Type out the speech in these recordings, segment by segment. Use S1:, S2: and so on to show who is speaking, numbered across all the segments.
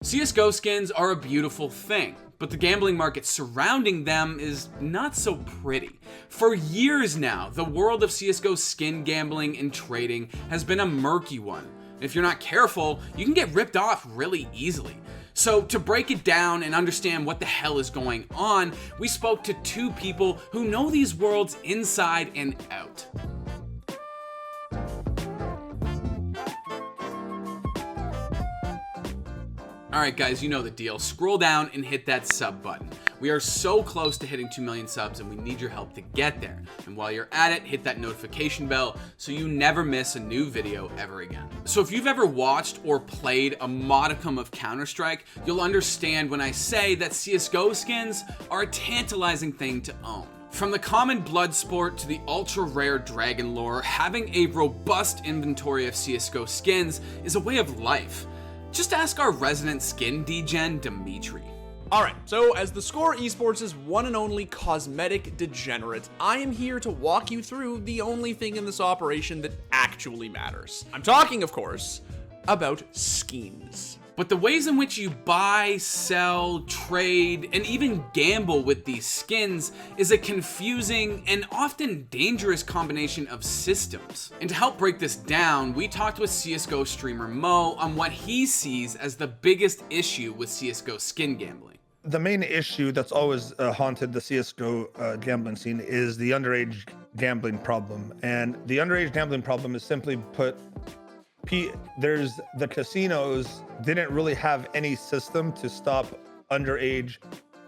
S1: CSGO skins are a beautiful thing, but the gambling market surrounding them is not so pretty. For years now, the world of CSGO skin gambling and trading has been a murky one. If you're not careful, you can get ripped off really easily. So to break it down and understand what the hell is going on, we spoke to two people who know these worlds inside and out. Alright guys, you know the deal. Scroll down and hit that sub button. We are so close to hitting 2 million subs and we need your help to get there. And while you're at it, hit that notification bell so you never miss a new video ever again. So if you've ever watched or played a modicum of Counter-Strike, you'll understand when I say that CSGO skins are a tantalizing thing to own. From the common blood sport to the ultra rare dragon lore, having a robust inventory of CSGO skins is a way of life. Just ask our resident skin degen, Dimitri.
S2: Alright, so as theScore esports' one and only cosmetic degenerate, I am here to walk you through the only thing in this operation that actually matters. I'm talking, of course, about skins.
S1: But the ways in which you buy, sell, trade, and even gamble with these skins is a confusing and often dangerous combination of systems. And to help break this down, we talked with CSGO streamer Mo on what he sees as the biggest issue with CSGO skin gambling.
S3: The main issue that's always haunted the CSGO gambling scene is the underage gambling problem. And the underage gambling problem is simply put, the casinos didn't really have any system to stop underage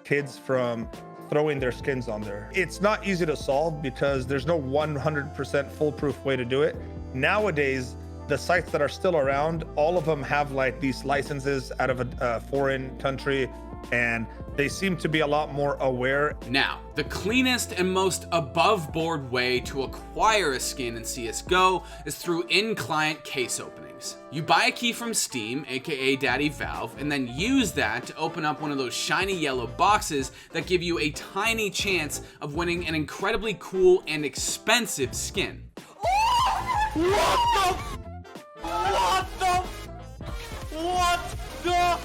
S3: kids from throwing their skins on there. It's not easy to solve because there's no 100% foolproof way to do it. Nowadays, the sites that are still around, all of them have like these licenses out of a foreign country, and they seem to be a lot more aware.
S1: Now, the cleanest and most above board way to acquire a skin in CSGO is through in-client case openings. You buy a key from Steam, aka Daddy Valve, and then use that to open up one of those shiny yellow boxes that give you a tiny chance of winning an incredibly cool and expensive skin.
S2: What the?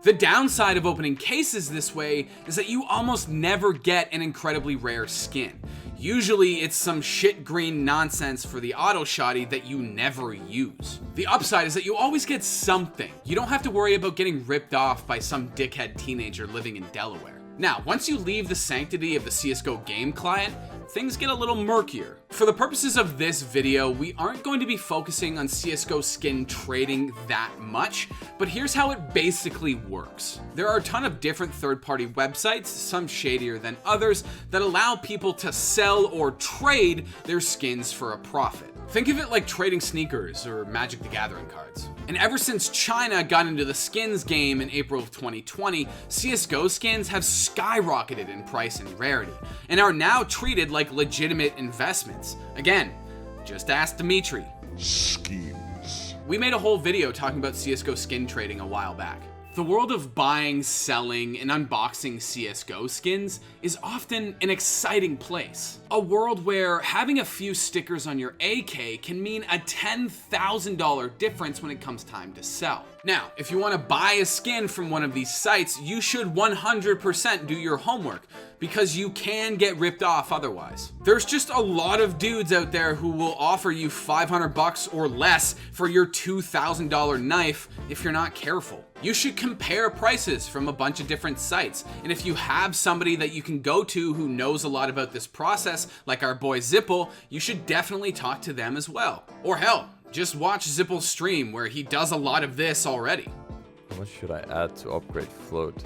S1: The downside of opening cases this way is that you almost never get an incredibly rare skin. Usually it's some shit green nonsense for the auto shotty that you never use. The upside is that you always get something. You don't have to worry about getting ripped off by some dickhead teenager living in Delaware. Now, once you leave the sanctity of the CSGO game client, things get a little murkier. For the purposes of this video, we aren't going to be focusing on CSGO skin trading that much, but here's how it basically works. There are a ton of different third-party websites, some shadier than others, that allow people to sell or trade their skins for a profit. Think of it like trading sneakers or Magic the Gathering cards. And ever since China got into the skins game in April of 2020, CSGO skins have skyrocketed in price and rarity, and are now treated like legitimate investments. Again, just ask Dimitri.
S4: Skins.
S1: We made a whole video talking about CSGO skin trading a while back. The world of buying, selling, and unboxing CSGO skins is often an exciting place. A world where having a few stickers on your AK can mean a $10,000 difference when it comes time to sell. Now, if you want to buy a skin from one of these sites, you should 100% do your homework, because you can get ripped off otherwise. There's just a lot of dudes out there who will offer you $500 or less for your $2,000 knife if you're not careful. You should compare prices from a bunch of different sites, and if you have somebody that you can go to who knows a lot about this process, like our boy Zipple, you should definitely talk to them as well. Or hell, just watch Zipple's stream where he does a lot of this already.
S5: How much should I add to upgrade float?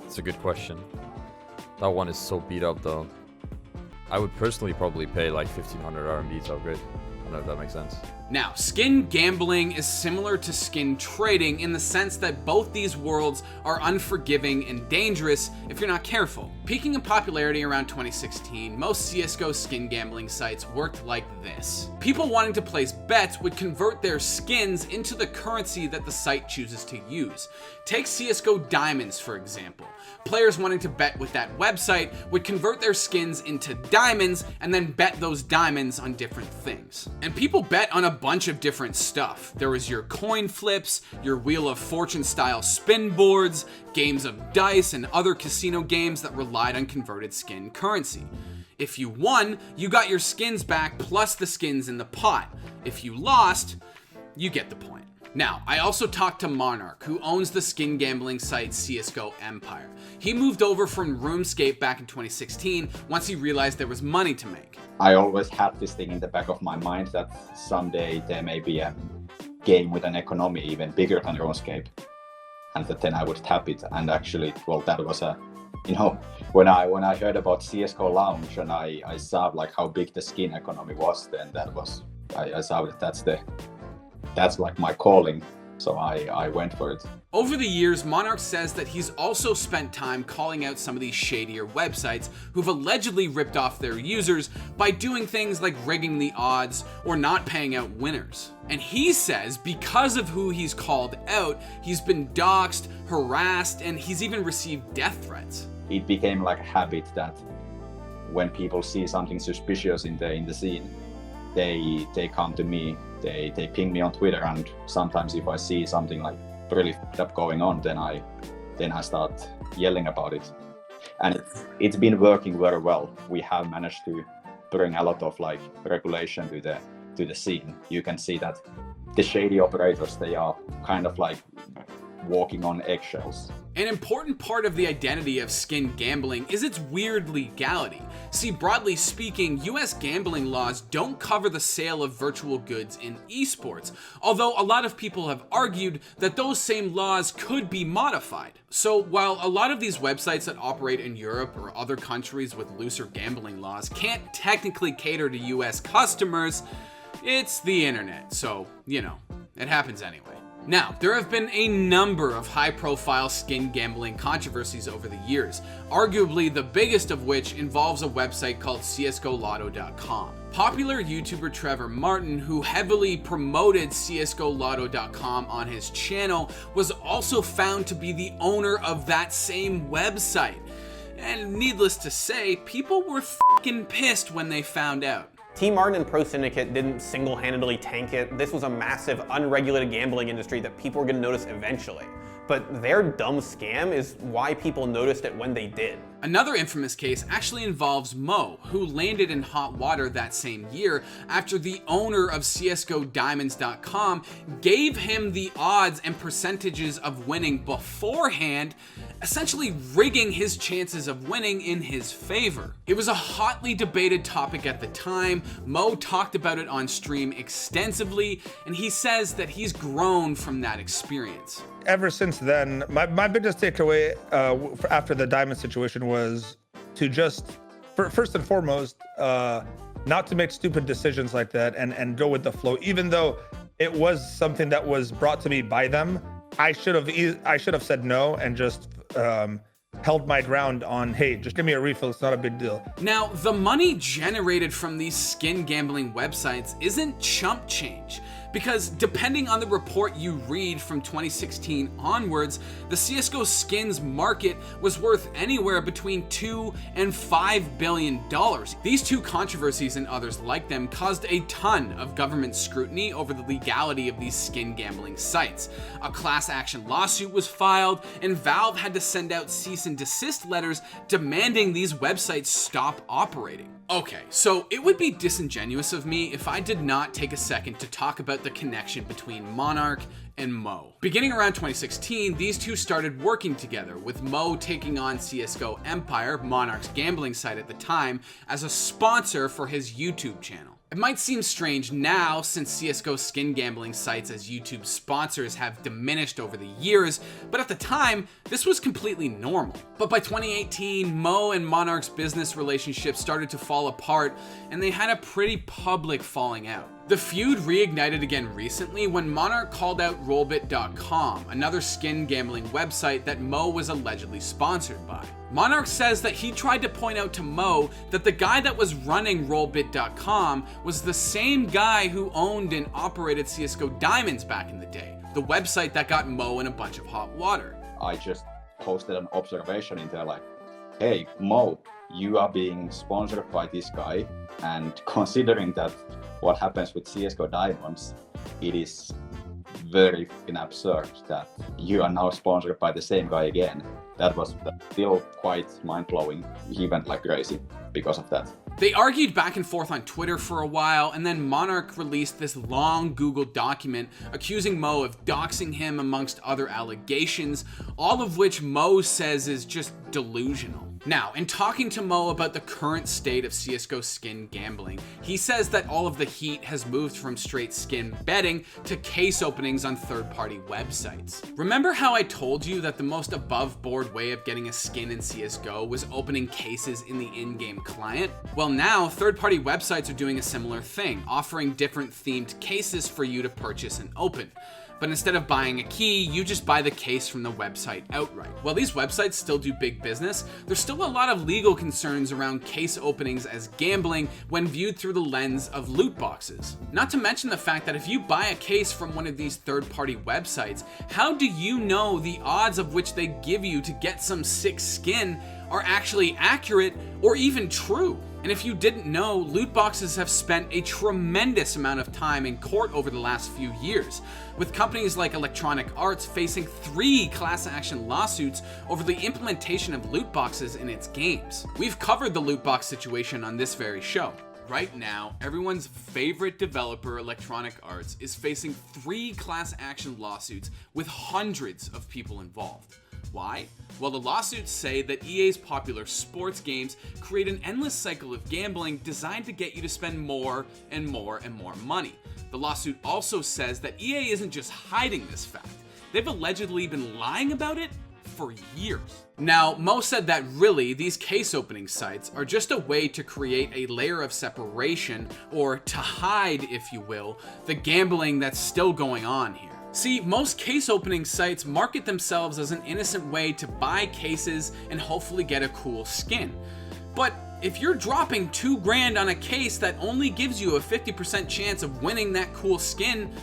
S5: That's a good question. That one is so beat up though. I would personally probably pay like 1500 RMB to upgrade. I don't know if that makes sense.
S1: Now, skin gambling is similar to skin trading in the sense that both these worlds are unforgiving and dangerous if you're not careful. Peaking in popularity around 2016, most CSGO skin gambling sites worked like this. People wanting to place bets would convert their skins into the currency that the site chooses to use. Take CSGO Diamonds, for example. Players wanting to bet with that website would convert their skins into diamonds and then bet those diamonds on different things. And people bet on a bunch of different stuff. There was your coin flips, your Wheel of Fortune style spin boards, games of dice, and other casino games that relied on converted skin currency. If you won, you got your skins back plus the skins in the pot. If you lost, you get the point. Now, I also talked to Monarch, who owns the skin gambling site CSGO Empire. He moved over from RuneScape back in 2016 once he realized there was money to make.
S6: I always had this thing in the back of my mind that someday there may be a game with an economy even bigger than RuneScape, and that then I would tap it. And actually, well, that was a, you know, when I heard about CSGO launch and I saw like how big the skin economy was, then that was, I saw that that's like my calling, so I went for it.
S1: Over the years, Monarch says that he's also spent time calling out some of these shadier websites who've allegedly ripped off their users by doing things like rigging the odds or not paying out winners. And he says because of who he's called out, he's been doxxed, harassed, and he's even received death threats.
S6: It became like a habit that when people see something suspicious in the scene, they come to me. They ping me on Twitter, and sometimes if I see something like really f***ed up going on, then I start yelling about it. And it's been working very well. We have managed to bring a lot of like regulation to the scene. You can see that the shady operators, they are kind of like walking on eggshells.
S1: An important part of the identity of skin gambling is its weird legality. See, broadly speaking, US gambling laws don't cover the sale of virtual goods in esports, although a lot of people have argued that those same laws could be modified. So while a lot of these websites that operate in Europe or other countries with looser gambling laws can't technically cater to US customers, it's the internet, so, you know, it happens anyway. Now, there have been a number of high-profile skin gambling controversies over the years, arguably the biggest of which involves a website called csgolotto.com. Popular YouTuber Trevor Martin, who heavily promoted csgolotto.com on his channel, was also found to be the owner of that same website. And needless to say, people were f***ing pissed when they found out.
S7: Team Martin and Pro Syndicate didn't single-handedly tank it. This was a massive, unregulated gambling industry that people were going to notice eventually. But their dumb scam is why people noticed it when they did.
S1: Another infamous case actually involves Mo, who landed in hot water that same year after the owner of CSGODiamonds.com gave him the odds and percentages of winning beforehand, essentially rigging his chances of winning in his favor. It was a hotly debated topic at the time. Mo talked about it on stream extensively, and he says that he's grown from that experience.
S3: Ever since then, my biggest takeaway after the diamond situation was to just, first and foremost, not to make stupid decisions like that and go with the flow. Even though it was something that was brought to me by them, I should have said no and just held my ground on, hey, just give me a refill, it's not a big deal.
S1: Now, the money generated from these skin gambling websites isn't chump change, because depending on the report you read from 2016 onwards, the CSGO skins market was worth anywhere between $2 and $5 billion. These two controversies and others like them caused a ton of government scrutiny over the legality of these skin gambling sites. A class action lawsuit was filed, and Valve had to send out cease and desist letters demanding these websites stop operating. Okay, so it would be disingenuous of me if I did not take a second to talk about the connection between Monarch and Mo. Beginning around 2016, these two started working together, with Mo taking on CSGO Empire, Monarch's gambling site at the time, as a sponsor for his YouTube channel. It might seem strange now, since CSGO skin gambling sites as YouTube sponsors have diminished over the years, but at the time, this was completely normal. But by 2018, Mo and Monarch's business relationship started to fall apart, and they had a pretty public falling out. The feud reignited again recently when Monarch called out Rollbit.com, another skin gambling website that Mo was allegedly sponsored by. Monarch says that he tried to point out to Mo that the guy that was running Rollbit.com was the same guy who owned and operated CSGO Diamonds back in the day, the website that got Mo in a bunch of hot water.
S6: I just posted an observation in there like, hey, Mo, you are being sponsored by this guy, and considering that what happens with CSGO Diamonds, it is very fucking absurd that you are now sponsored by the same guy again. That was still quite mind-blowing. He went like crazy because of that.
S1: They argued back and forth on Twitter for a while, and then Monarch released this long Google document accusing Mo of doxing him amongst other allegations, all of which Mo says is just delusional. Now, in talking to Mo about the current state of CSGO skin gambling, he says that all of the heat has moved from straight skin betting to case openings on third-party websites. Remember how I told you that the most above-board way of getting a skin in CSGO was opening cases in the in-game client? Well, now third-party websites are doing a similar thing, offering different themed cases for you to purchase and open. But instead of buying a key, you just buy the case from the website outright. While these websites still do big business, there's still a lot of legal concerns around case openings as gambling when viewed through the lens of loot boxes. Not to mention the fact that if you buy a case from one of these third-party websites, how do you know the odds of which they give you to get some sick skin are actually accurate or even true? And if you didn't know, loot boxes have spent a tremendous amount of time in court over the last few years, with companies like Electronic Arts facing 3 class action lawsuits over the implementation of loot boxes in its games. We've covered the loot box situation on this very show. Right now, everyone's favorite developer, Electronic Arts, is facing 3 class action lawsuits with hundreds of people involved. Why? Well, the lawsuits say that EA's popular sports games create an endless cycle of gambling designed to get you to spend more and more and more money. The lawsuit also says that EA isn't just hiding this fact. They've allegedly been lying about it for years. Now, Mo said that really, these case opening sites are just a way to create a layer of separation, or to hide, if you will, the gambling that's still going on here. See, most case opening sites market themselves as an innocent way to buy cases and hopefully get a cool skin. But if you're dropping $2,000 on a case that only gives you a 50% chance of winning that cool skin,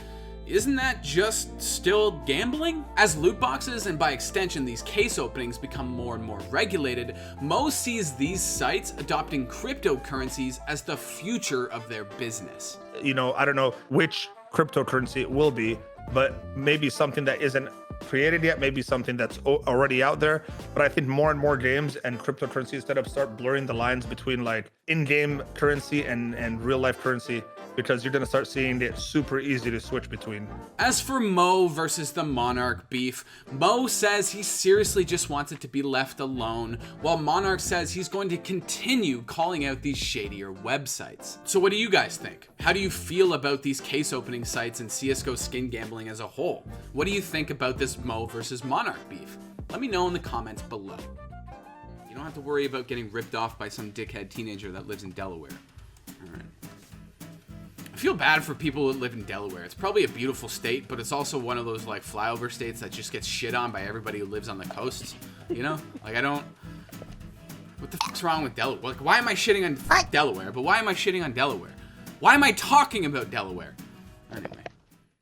S1: isn't that just still gambling? As loot boxes, and by extension these case openings, become more and more regulated, Mo sees these sites adopting cryptocurrencies as the future of their business.
S3: You know, I don't know which cryptocurrency it will be, but maybe something that isn't created yet, maybe something that's already out there. But I think more and more games and cryptocurrency instead of start blurring the lines between like in-game currency and real life currency, because you're going to start seeing it super easy to switch between.
S1: As for Mo versus the Monarch beef, Mo says he seriously just wants it to be left alone, while Monarch says he's going to continue calling out these shadier websites. So what do you guys think? How do you feel about these case opening sites and CSGO skin gambling as a whole? What do you think about this Mo versus Monarch beef? Let me know in the comments below. You don't have to worry about getting ripped off by some dickhead teenager that lives in Delaware. All right. I feel bad for people who live in Delaware. It's probably a beautiful state, but it's also one of those like flyover states that just gets shit on by everybody who lives on the coasts. You know? Like what the fuck's wrong with Delaware? Like, why am I shitting on Delaware? But why am I shitting on Delaware? Why am I talking about Delaware? Anyway.